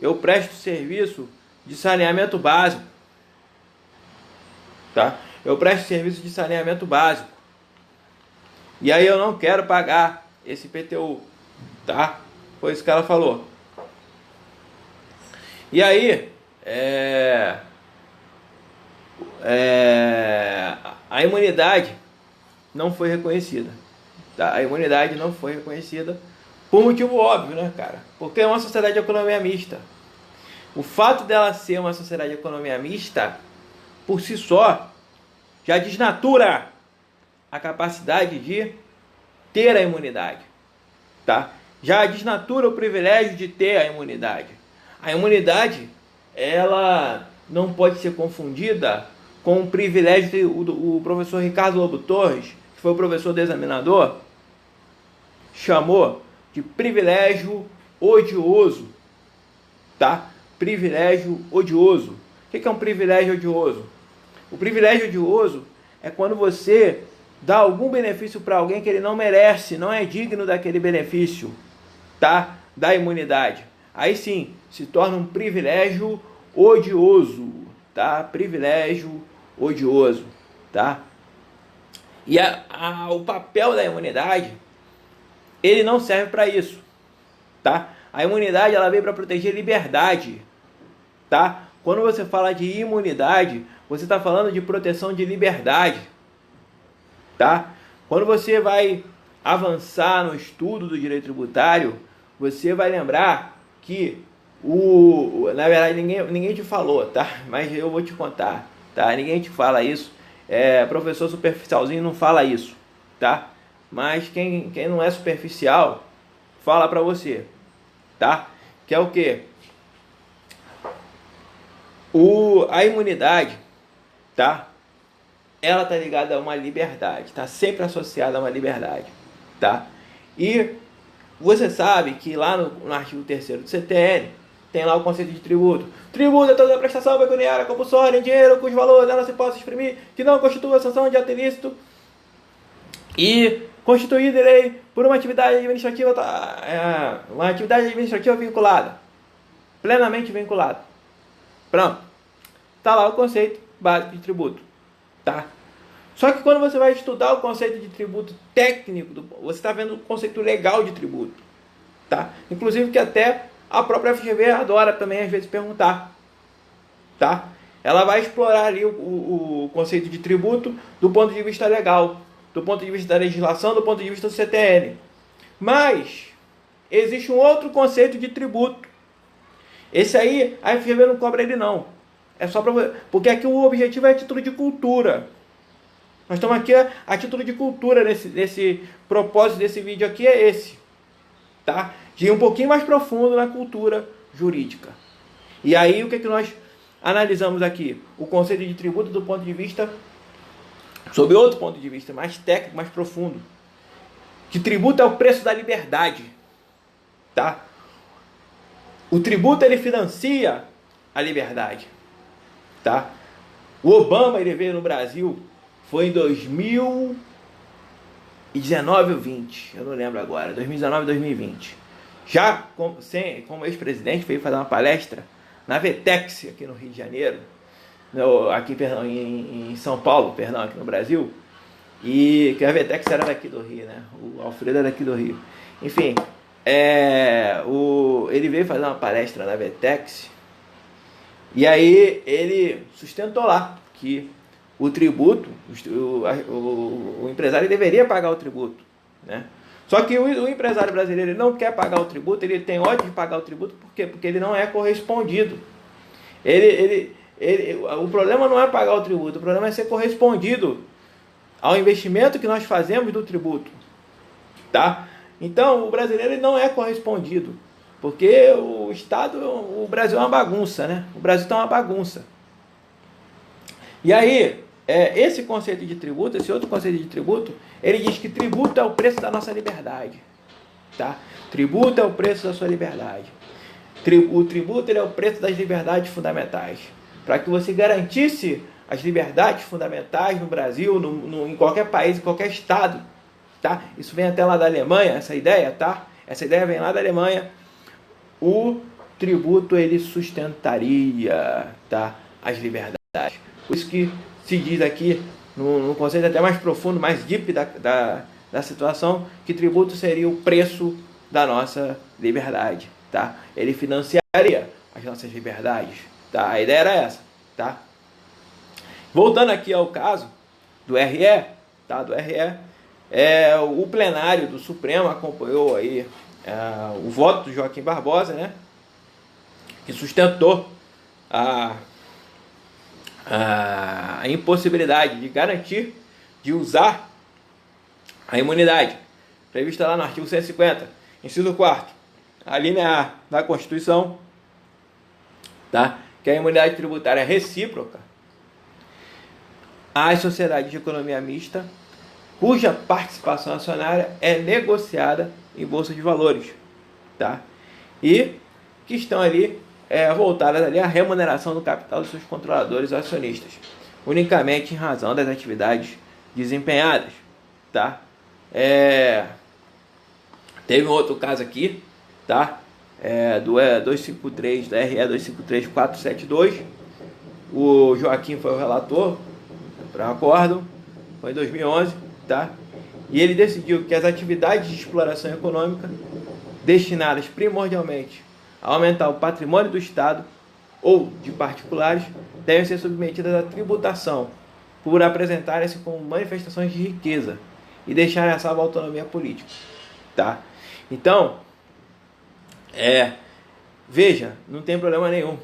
eu presto serviço de saneamento básico, tá? Eu presto serviço de saneamento básico. E aí eu não quero pagar esse IPTU, tá? Foi isso que ela falou. E aí, a imunidade não foi reconhecida, tá? A imunidade não foi reconhecida por motivo óbvio, né, cara? Porque é uma sociedade de economia mista. O fato dela ser uma sociedade de economia mista, por si só, já desnatura a capacidade de ter a imunidade, tá? Já desnatura o privilégio de ter a imunidade. A imunidade, ela não pode ser confundida com o privilégio que o professor Ricardo Lobo Torres, que foi o professor do examinador, chamou de privilégio odioso, tá? Privilégio odioso. O que é um privilégio odioso? O privilégio odioso é quando você dá algum benefício para alguém que ele não merece, não é digno daquele benefício, tá? Da imunidade. Aí sim, se torna um privilégio odioso, tá? Privilégio odioso, tá? E o papel da imunidade, ele não serve para isso, tá? A imunidade, ela veio para proteger liberdade, tá? Quando você fala de imunidade, você está falando de proteção de liberdade, tá? Quando você vai avançar no estudo do direito tributário, você vai lembrar que na verdade ninguém te falou, tá? Mas eu vou te contar, tá? Ninguém te fala isso. Professor superficialzinho não fala isso, tá? Mas quem não é superficial fala para você, tá? Que é o quê? A imunidade, tá? Ela tá ligada a uma liberdade, tá sempre associada a uma liberdade, tá? E você sabe que lá no artigo 3º do CTN tem lá o conceito de tributo. Tributo é toda prestação pecuniária compulsória em dinheiro cujo valor dela se possa exprimir, que não constitua sanção de ato ilícito e constituída lei por uma atividade administrativa vinculada, plenamente vinculada. Pronto. Tá lá o conceito básico de tributo, tá? Só que quando você vai estudar o conceito de tributo técnico, você está vendo o conceito legal de tributo, tá? Inclusive que até a própria FGV adora também às vezes perguntar, tá? Ela vai explorar ali o conceito de tributo do ponto de vista legal, do ponto de vista da legislação, do ponto de vista do CTN. Mas existe um outro conceito de tributo. Esse aí a FGV não cobra ele não. É só para porque aqui o objetivo é a título de cultura. Nós estamos aqui a título de cultura nesse propósito desse vídeo aqui é esse, tá? De ir um pouquinho mais profundo na cultura jurídica. E aí o que nós analisamos aqui? O conceito de tributo do ponto de vista, sob outro ponto de vista, mais técnico, mais profundo. Que tributo é o preço da liberdade, tá? O tributo ele financia a liberdade, tá? O Obama ele veio no Brasil foi em 2019 ou 20, eu não lembro agora, 2019 ou 2020. Já como ex-presidente veio fazer uma palestra na VTEX aqui no Rio de Janeiro, em São Paulo, perdão, aqui no Brasil. E que a VTEX era daqui do Rio, né? O Alfredo era daqui do Rio. Enfim, ele veio fazer uma palestra na VTEX e aí ele sustentou lá que o tributo, o empresário deveria pagar o tributo, né? Só que o empresário brasileiro ele não quer pagar o tributo, ele tem ódio de pagar o tributo, por quê? Porque ele não é correspondido. O problema não é pagar o tributo, o problema é ser correspondido ao investimento que nós fazemos do tributo, tá? Então, o brasileiro ele não é correspondido, porque o Brasil é uma bagunça, né? O Brasil está uma bagunça. E aí, esse conceito de tributo, esse outro conceito de tributo, ele diz que tributo é o preço da nossa liberdade, tá? Tributo é o preço da sua liberdade. O tributo ele é o preço das liberdades fundamentais. Para que você garantisse as liberdades fundamentais no Brasil, em qualquer país, em qualquer estado, tá? Isso vem até lá da Alemanha, essa ideia, tá? Essa ideia vem lá da Alemanha. tributo ele sustentaria, tá, as liberdades. Por isso que se diz aqui, no conceito até mais profundo, mais deep da situação, que tributo seria o preço da nossa liberdade, tá? Ele financiaria as nossas liberdades, tá? A ideia era essa, tá? Voltando aqui ao caso do RE, tá? Do RE, o plenário do Supremo acompanhou aí o voto do Joaquim Barbosa, né? Que sustentou a impossibilidade de garantir, de usar a imunidade prevista lá no artigo 150, inciso 4º, a linha A da Constituição, tá? Que a imunidade tributária é recíproca às sociedades de economia mista, cuja participação acionária é negociada em bolsa de valores, tá? E que estão ali voltadas ali à remuneração do capital dos seus controladores ou acionistas, unicamente em razão das atividades desempenhadas, tá? Teve um outro caso aqui, tá? Do 253, da RE 253472, o Joaquim foi o relator para o acordo, foi em 2011, tá? E ele decidiu que as atividades de exploração econômica destinadas primordialmente a aumentar o patrimônio do Estado ou de particulares devem ser submetidas à tributação por apresentarem-se como manifestações de riqueza e deixarem a salva autonomia política, tá? Então, veja, não tem problema nenhum,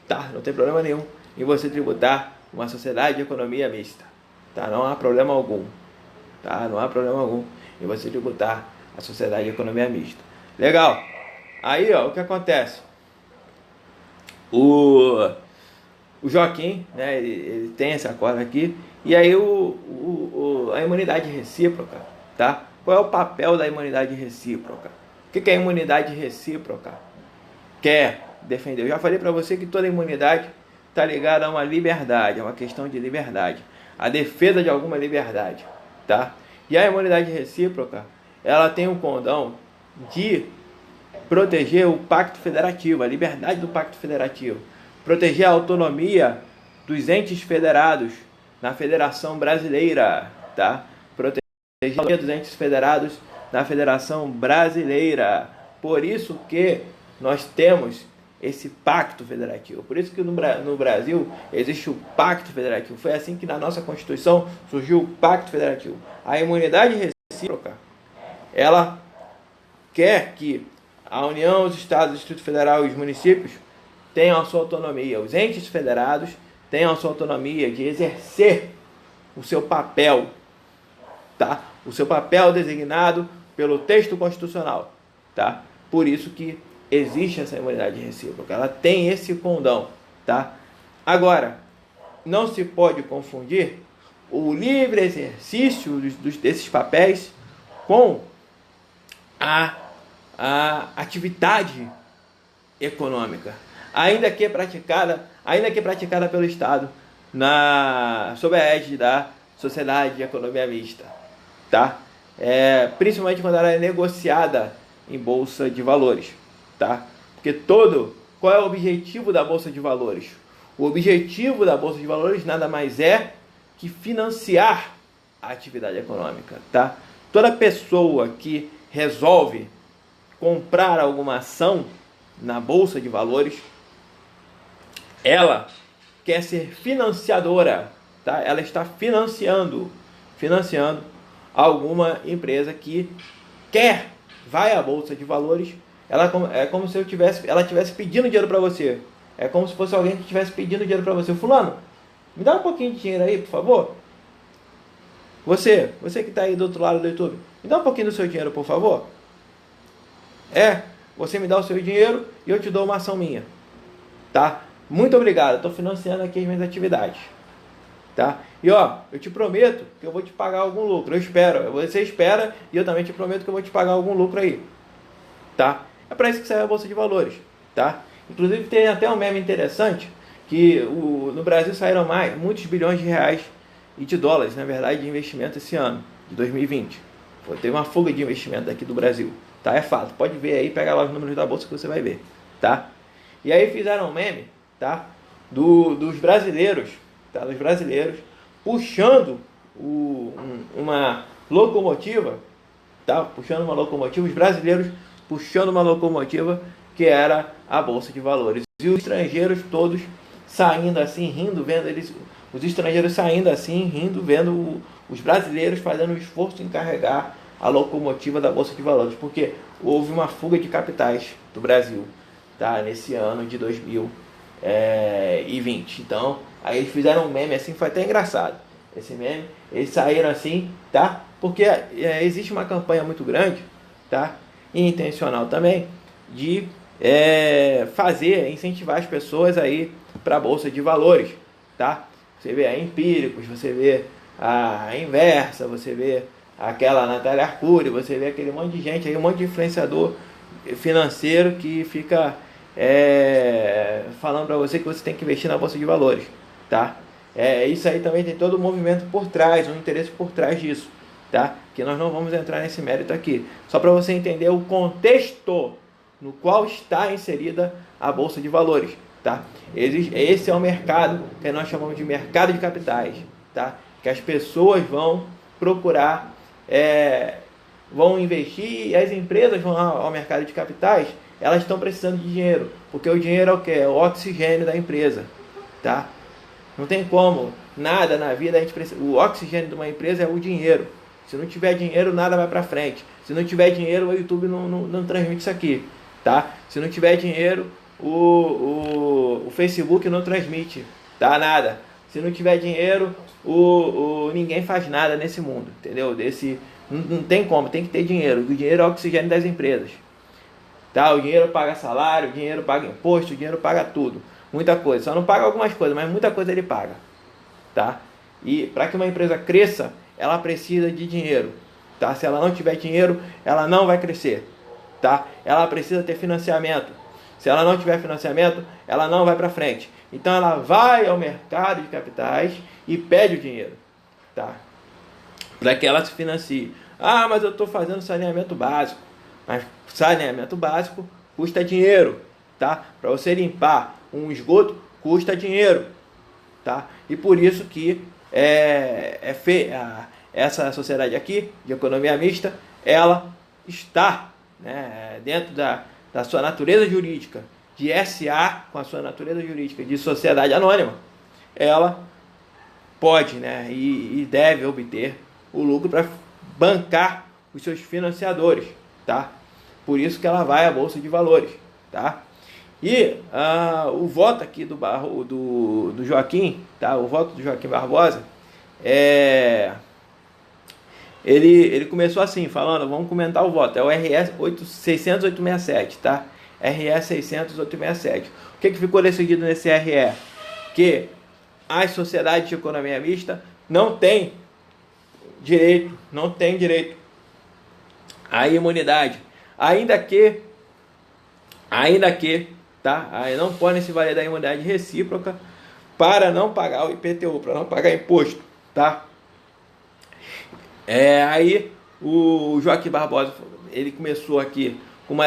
tá? Não tem problema nenhum em você tributar uma sociedade de economia mista, tá? Não há problema algum, tá? Não há problema algum em você tributar a sociedade de economia mista. Legal. Aí, ó, o que acontece? O Joaquim, né, ele tem esse acordo aqui, e aí a imunidade recíproca, tá? Qual é o papel da imunidade recíproca? O que é a imunidade recíproca quer defender? Eu já falei para você que toda imunidade está ligada a uma liberdade, a uma questão de liberdade, a defesa de alguma liberdade, tá? E a imunidade recíproca, ela tem um condão de proteger o Pacto Federativo, a liberdade do Pacto Federativo, proteger a autonomia dos entes federados na Federação Brasileira, tá? Proteger a autonomia dos entes federados na Federação Brasileira. Por isso que nós temos esse Pacto Federativo. Por isso que no Brasil existe o Pacto Federativo. Foi assim que na nossa Constituição surgiu o Pacto Federativo. A imunidade recíproca, ela quer que a União, os Estados, o Distrito Federal e os municípios tenham a sua autonomia. Os entes federados tenham a sua autonomia de exercer o seu papel, tá? O seu papel designado pelo texto constitucional, tá? Por isso que existe essa imunidade recíproca. Ela tem esse condão, tá? Agora, não se pode confundir o livre exercício desses papéis com a atividade econômica, ainda que praticada pelo Estado sob a égide da sociedade de economia mista, tá? Principalmente quando ela é negociada em bolsa de valores, tá? Porque qual é o objetivo da bolsa de valores? O objetivo da bolsa de valores nada mais é que financiar a atividade econômica, tá? Toda pessoa que resolve comprar alguma ação na bolsa de valores, ela quer ser financiadora, tá? Ela está financiando alguma empresa que vai à bolsa de valores. É como se ela estivesse pedindo dinheiro para você. É como se fosse alguém que estivesse pedindo dinheiro para você. Fulano, me dá um pouquinho de dinheiro aí, por favor. Você que está aí do outro lado do YouTube, me dá um pouquinho do seu dinheiro, por favor. Você me dá o seu dinheiro e eu te dou uma ação minha, tá? Muito obrigado, estou financiando aqui as minhas atividades, tá? E ó, eu te prometo que eu vou te pagar algum lucro. Você espera e eu também te prometo que eu vou te pagar algum lucro aí, tá? É para isso que serve a bolsa de valores, tá? Inclusive tem até um meme interessante que no Brasil saíram muitos bilhões de reais e de dólares, na verdade, de investimento esse ano, de 2020. Teve uma fuga de investimento aqui do Brasil, tá? É fato. Pode ver aí, pega lá os números da bolsa que você vai ver, tá? E aí fizeram um meme, tá? Dos brasileiros, tá? Dos brasileiros puxando uma locomotiva, tá? Puxando uma locomotiva, os brasileiros puxando uma locomotiva que era a Bolsa de Valores. E os estrangeiros todos saindo assim, rindo, vendo eles, os estrangeiros saindo assim, rindo, vendo os brasileiros fazendo um esforço em carregar a locomotiva da Bolsa de Valores, porque houve uma fuga de capitais do Brasil, tá? Nesse ano de 2020. Então, aí eles fizeram um meme assim, foi até engraçado. Esse meme, eles saíram assim, tá? Porque existe uma campanha muito grande, tá? E intencional também, de incentivar as pessoas aí para a Bolsa de Valores, tá? Você vê a Empíricos, você vê a Inversa, você vê aquela Natália Arcuri, você vê aquele monte de gente aí, um monte de influenciador financeiro que fica falando para você que você tem que investir na Bolsa de Valores, tá? Isso aí também tem todo um movimento por trás, um interesse por trás disso, tá? Que nós não vamos entrar nesse mérito aqui. Só para você entender o contexto no qual está inserida a Bolsa de Valores, tá? Esse é o mercado que nós chamamos de mercado de capitais, tá? Que as pessoas vão procurar, vão investir, e as empresas vão ao mercado de capitais, elas estão precisando de dinheiro, porque o dinheiro é o que? É o oxigênio da empresa, tá? Não tem como, nada na vida a gente precisa. O oxigênio de uma empresa é o dinheiro. Se não tiver dinheiro, nada vai para frente. Se não tiver dinheiro, o YouTube não transmite isso aqui, tá? Se não tiver dinheiro, o Facebook não transmite, tá? Nada. Se não tiver dinheiro, ninguém faz nada nesse mundo, entendeu? Não tem como, tem que ter dinheiro. O dinheiro é o oxigênio das empresas, tá? O dinheiro paga salário, o dinheiro paga imposto, o dinheiro paga tudo. Muita coisa, só não paga algumas coisas, mas muita coisa ele paga, tá? E para que uma empresa cresça, ela precisa de dinheiro, tá? Se ela não tiver dinheiro, ela não vai crescer, tá? Ela precisa ter financiamento. Se ela não tiver financiamento, ela não vai para frente. Então ela vai ao mercado de capitais e pede o dinheiro, tá? Para que ela se financie. Ah, mas eu estou fazendo saneamento básico. Mas saneamento básico custa dinheiro, tá? Para você limpar um esgoto custa dinheiro, tá? E por isso que essa sociedade aqui de economia mista, ela está, né, dentro da sua natureza jurídica de SA, com a sua natureza jurídica de sociedade anônima, ela pode, né, e deve obter o lucro para bancar os seus financiadores, tá? Por isso que ela vai à Bolsa de Valores, tá? E o voto aqui do Joaquim, tá? O voto do Joaquim Barbosa, ele começou assim, falando, vamos comentar o voto, é o RS 600-867, tá? RS 600-867. O que ficou decidido nesse RE? Que as sociedades de economia mista não têm direito à imunidade, ainda que, tá? Aí não podem se valer da imunidade recíproca para não pagar o IPTU, para não pagar imposto, tá? Aí o Joaquim Barbosa, ele começou aqui